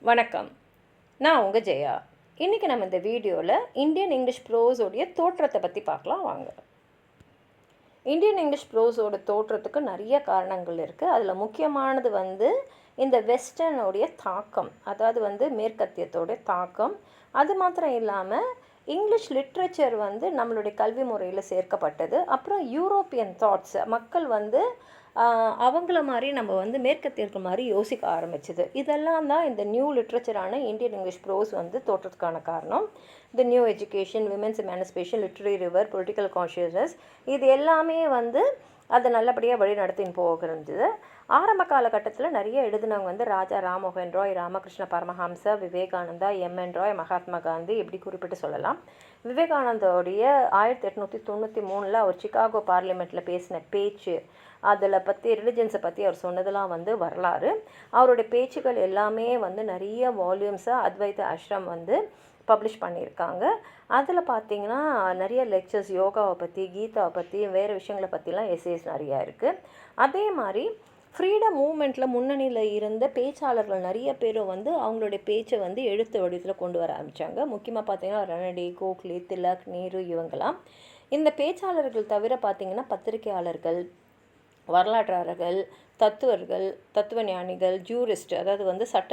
வணக்கம். நான் உங்கள் ஜெயா. இன்றைக்கி நம்ம இந்த வீடியோவில் இந்தியன் இங்கிலீஷ் ப்ரோஸோடைய தோற்றத்தை பற்றி பார்க்கலாம் வாங்க. இந்தியன் இங்கிலீஷ் ப்ரோஸோட தோற்றத்துக்கு நிறைய காரணங்கள் இருக்குது. அதில் முக்கியமானது இந்த வெஸ்டர்னுடைய தாக்கம், அதாவது மேற்கத்தியத்தோடைய தாக்கம். அது மாத்திரம் இல்லாமல் இங்கிலீஷ் லிட்ரேச்சர் நம்மளுடைய கல்வி முறையில் சேர்க்கப்பட்டது. அப்புறம் யூரோப்பியன் தாட்ஸ், மக்கள் அவங்கள மாதிரி நம்ம மேற்கத்தியர்கள் மாதிரி யோசிக்க ஆரம்பிச்சது. இதெல்லாம் தான் இந்த நியூ லிட்ரேச்சரான இந்தியன் இங்கிலீஷ் ப்ரோஸ் தோற்றத்துக்கான காரணம். இந்த new education, women's emancipation, literary river, political consciousness, இது எல்லாமே அதை நல்லபடியாக வழி நடத்தின்னு போகிறது. ஆரம்ப காலகட்டத்தில் நிறைய எழுதினவங்க ராஜா ராம்மோகன் ராய், ராமகிருஷ்ண பரமஹம்ச, விவேகானந்தா, எம்என் ராய், மகாத்மா காந்தி இப்படி குறிப்பிட்டு சொல்லலாம். விவேகானந்தோடைய 1893 அவர் சிகாகோ பார்லிமெண்ட்டில் பேசின பேச்சு, அதில் பற்றி ரிலிஜன்ஸை பற்றி அவர் சொன்னதெல்லாம் வரலாறு. அவருடைய பேச்சுகள் எல்லாமே நிறைய வால்யூம்ஸாக அத்வைத ஆஷ்ரம் பப்ளிஷ் பண்ணியிருக்காங்க. அதில் பார்த்திங்கன்னா நிறைய லெக்சர்ஸ் யோகாவை பற்றி, கீதாவை பற்றி, வேறு விஷயங்களை பற்றிலாம் எஸ்ஏஸ் நிறையா இருக்குது. அதே மாதிரி ஃப்ரீடம் மூமெண்ட்டில் முன்னணியில் இருந்த பேச்சாளர்கள் நிறைய பேர் அவங்களுடைய பேச்சை எழுத்து வடிவத்தில் கொண்டு வர ஆரம்பித்தாங்க. முக்கியமாக பார்த்திங்கன்னா ரணடி, கோக்லி, திலக், நேரு இவங்கெல்லாம். இந்த பேச்சாளர்கள் தவிர பார்த்திங்கன்னா பத்திரிகையாளர்கள், வரலாற்றாளர்கள், தத்துவ ஞானிகள், ஜூரிஸ்ட் அதாவது சட்ட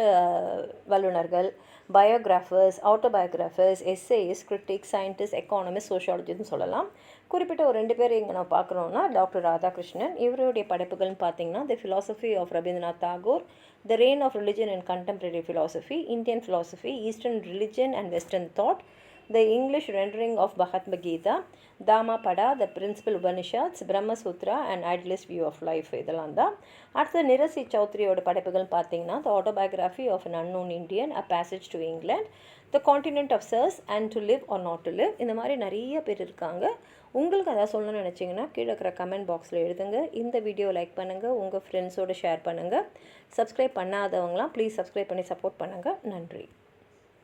வல்லுநர்கள், பயோகிராஃபர்ஸ், autobiographers, essays, critics, scientist, economist, சோஷியாலஜின்னு சொல்லலாம். குறிப்பிட்ட ஒரு 2 பேர் இங்கே நம்ம பார்க்குறோன்னா டாக்டர் ராதாகிருஷ்ணன். இவருடைய படைப்புகள்னு பார்த்திங்கன்னா the philosophy of Rabindranath Tagore, the reign of religion and contemporary philosophy, Indian philosophy, eastern religion and western thought, The English rendering of Bhagavad Gita, Dhammapada, The Principal Upanishads, Brahma Sutra and Idealist View of Life இதெல்லாம் தான். அடுத்து நிரசி சௌத்ரியோட படைப்புகள் பார்த்திங்கன்னா The Autobiography of an Unknown Indian, A Passage to England, The Continent of Sirs and To Live or Not to Live. இந்த மாதிரி நிறைய பேர் இருக்காங்க. உங்களுக்கு அதாவது சொல்லணும்னு நினச்சிங்கன்னா கீழே இருக்கிற கமெண்ட் பாக்ஸில் எழுதுங்க. இந்த வீடியோ லைக் பண்ணுங்கள், உங்கள் ஃப்ரெண்ட்ஸோடு ஷேர் பண்ணுங்கள். சப்ஸ்கிரைப் பண்ணாதவங்களாம் ப்ளீஸ் சப்ஸ்கிரைப் பண்ணி சப்போர்ட் பண்ணுங்கள். நன்றி.